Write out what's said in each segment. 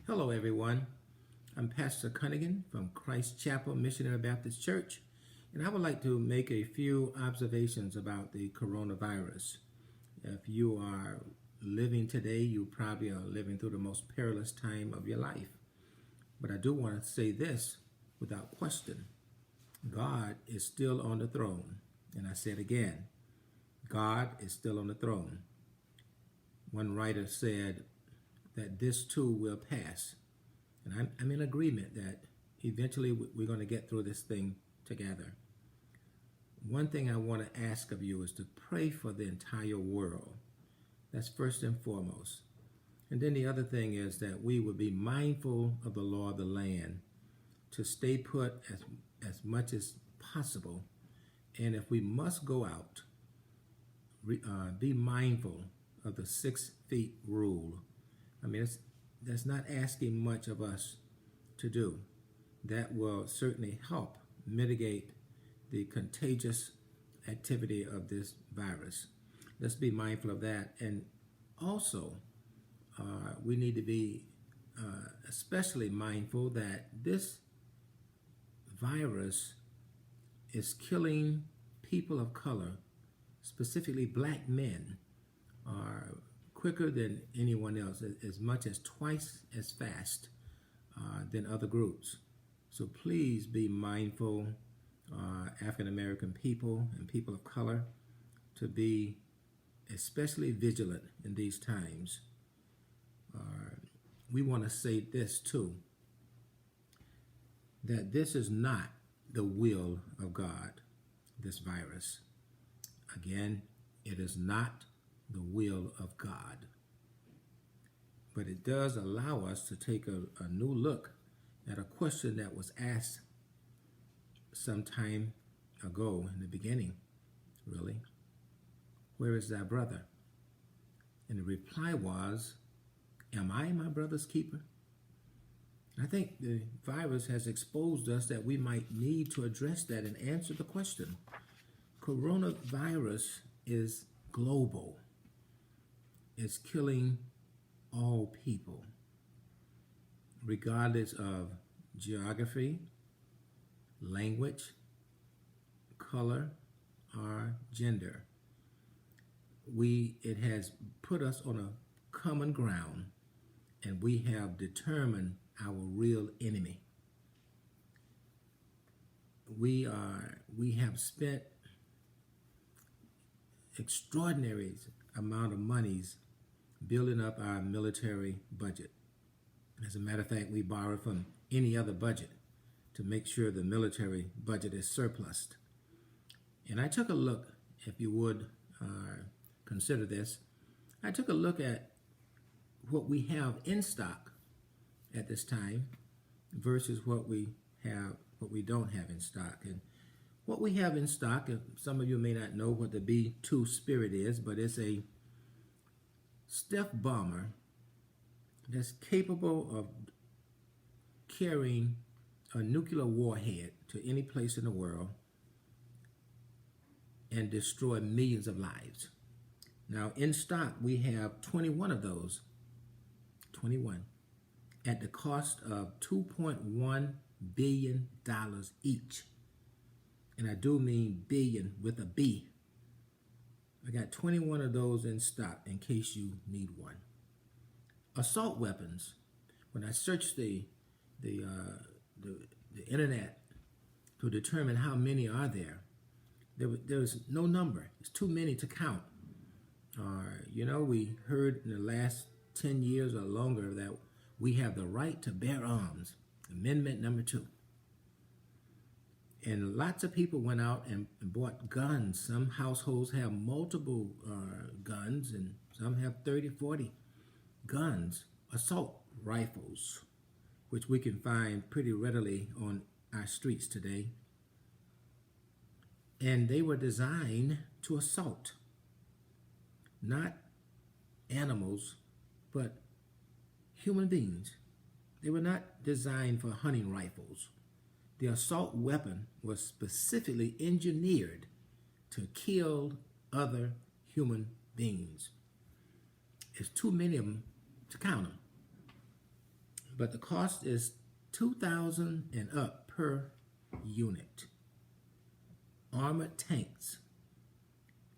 Hello, everyone. I'm Pastor Cunigan from Christ Chapel Missionary Baptist Church, and I would like to make a few observations about the coronavirus. If you are living today, you probably are living through the most perilous time of your life. But I do want to say this without question. God is still on the throne. And I said again, God is still on the throne. One writer said that this too will pass. And I'm in agreement that eventually we're going to get through this thing together. One thing I want to ask of you is to pray for the entire world. That's first and foremost. And then the other thing is that we would be mindful of the law of the land, to stay put as much as possible. And if we must go out, be mindful of the 6 feet rule. I mean, that's not asking much of us to do. That will certainly help mitigate the contagious activity of this virus. Let's be mindful of that. And also, we need to be especially mindful that this virus is killing people of color, specifically black men, quicker than anyone else, as much as twice as fast than other groups. So please be mindful, African American people and people of color, to be especially vigilant in these times. We want to say this too, that this is not the will of God, this virus. Again, it is not the will of God. But it does allow us to take a new look at a question that was asked some time ago in the beginning, really. Where is thy brother? And the reply was, am I my brother's keeper? I think the virus has exposed us that we might need to address that and answer the question. Coronavirus is global. It's killing all people, regardless of geography, language, color, or gender. It has put us on a common ground, and we have determined our real enemy. We have spent extraordinary amount of monies building up our military budget. As a matter of fact, we borrow from any other budget to make sure the military budget is surplus. And I took a look, if you would consider this, I took a look at what we have in stock at this time versus what we don't have in stock. And what we have in stock, some of you may not know what the B-2 Spirit is, but it's a stealth bomber that's capable of carrying a nuclear warhead to any place in the world and destroy millions of lives. Now, in stock, we have 21 of those, 21, at the cost of $2.1 billion each. And I do mean billion with a B. I got 21 of those in stock in case you need one. Assault weapons. When I searched the internet to determine how many are there was no number. It's too many to count. We heard in the last 10 years or longer that we have the right to bear arms. Amendment number 2. And lots of people went out and bought guns. Some households have multiple guns, and some have 30, 40 guns, assault rifles, which we can find pretty readily on our streets today. And they were designed to assault, not animals, but human beings. They were not designed for hunting rifles. The assault weapon was specifically engineered to kill other human beings. There's too many of them to count them. but the cost is $2,000 and up per unit. Armored tanks.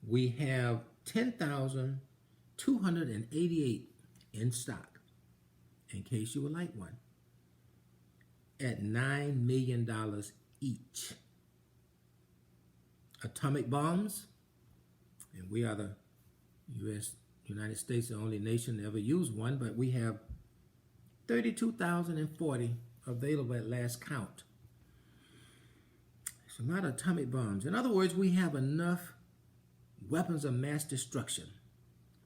We have 10,288 in stock, in case you would like one, at $9 million each. Atomic bombs, and we are the United States, the only nation to ever use one, but we have 32,040 available at last count. It's a lot of atomic bombs. In other words, we have enough weapons of mass destruction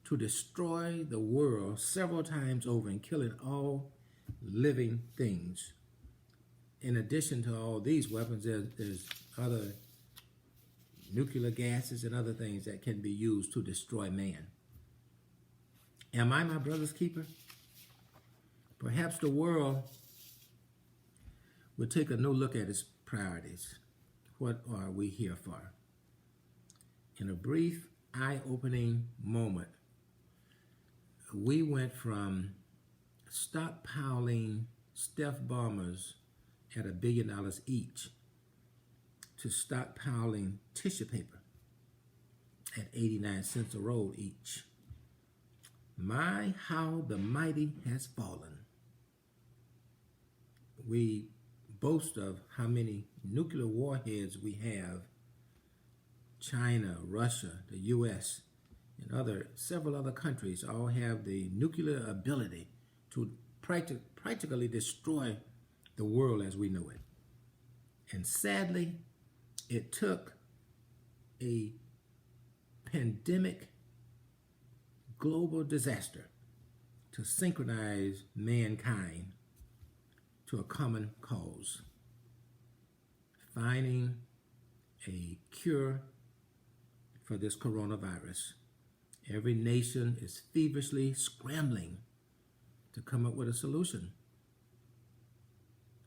to destroy the world several times over and killing all living things. In addition to all these weapons, there's other nuclear gases and other things that can be used to destroy man. Am I my brother's keeper? Perhaps the world will take a new look at its priorities. What are we here for? In a brief, eye-opening moment, we went from stockpiling stealth bombers at $1 billion each to stockpiling tissue paper at 89 cents a roll each. My, how the mighty has fallen. We boast of how many nuclear warheads we have. China, Russia, the U.S., and several other countries all have the nuclear ability to practically destroy the world as we know it. And sadly, it took a pandemic global disaster to synchronize mankind to a common cause, finding a cure for this coronavirus. Every nation is feverishly scrambling to come up with a solution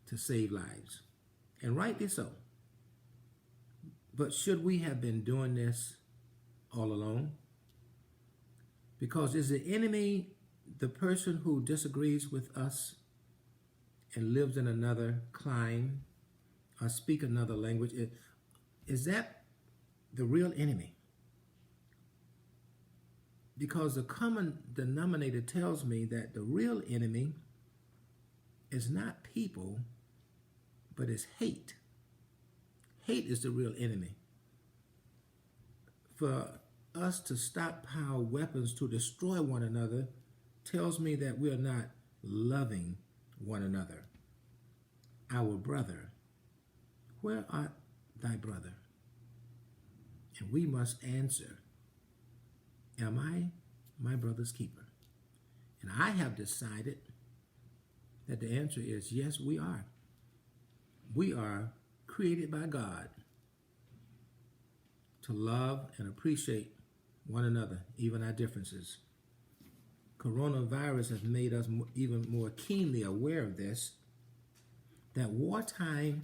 to save lives, and rightly so. But should we have been doing this all alone? Because is the enemy the person who disagrees with us and lives in another clime or speak another language? Is that the real enemy? Because the common denominator tells me that the real enemy is not people, but is hate. Hate is the real enemy. For us to stockpile weapons to destroy one another tells me that we are not loving one another. Our brother, where art thy brother? And we must answer, am I my brother's keeper? And I have decided that the answer is yes, we are. We are created by God to love and appreciate one another, even our differences. Coronavirus has made us even more keenly aware of this, that wartime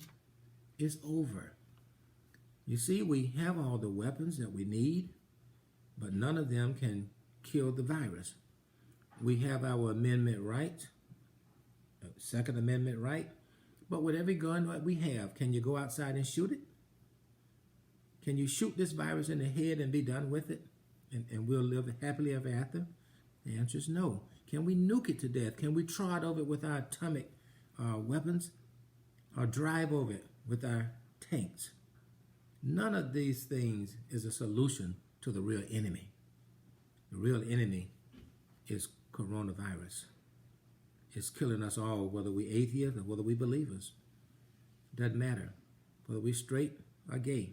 is over. You see, we have all the weapons that we need, but none of them can kill the virus. We have our amendment right, Second Amendment right, but with every gun that we have, can you go outside and shoot it? Can you shoot this virus in the head and be done with it? And we'll live happily ever after? The answer is no. Can we nuke it to death? Can we trot over it with our atomic weapons or drive over it with our tanks? None of these things is a solution to the real enemy. The real enemy is coronavirus. It's killing us all, whether we atheists or whether we believers. Doesn't matter. Whether we straight or gay,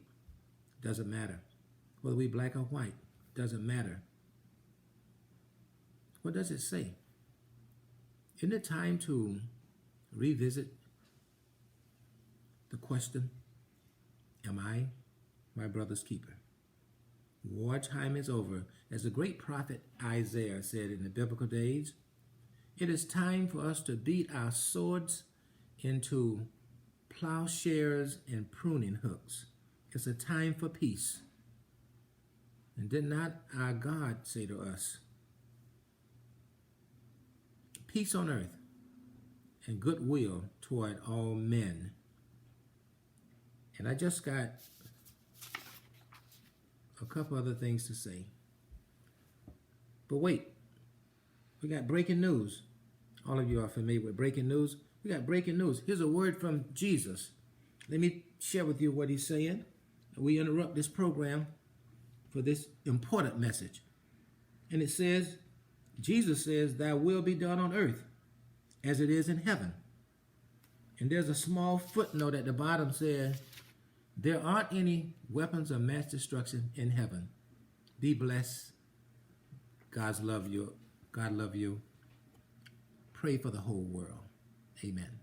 doesn't matter. Whether we black or white, doesn't matter. What does it say? Isn't it time to revisit the question, am I my brother's keeper? Wartime is over. As the great prophet Isaiah said in the biblical days, it is time for us to beat our swords into plowshares and pruning hooks. It's a time for peace. And did not our God say to us, peace on earth and goodwill toward all men. And I just got a couple other things to say. But wait, we got breaking news. All of you are familiar with breaking news. We got breaking news. Here's a word from Jesus. Let me share with you what he's saying. We interrupt this program for this important message. And it says, Jesus says, thy will be done on earth as it is in heaven. And there's a small footnote at the bottom says, there aren't any weapons of mass destruction in heaven. Be blessed. God love you. God love you. Pray for the whole world. Amen.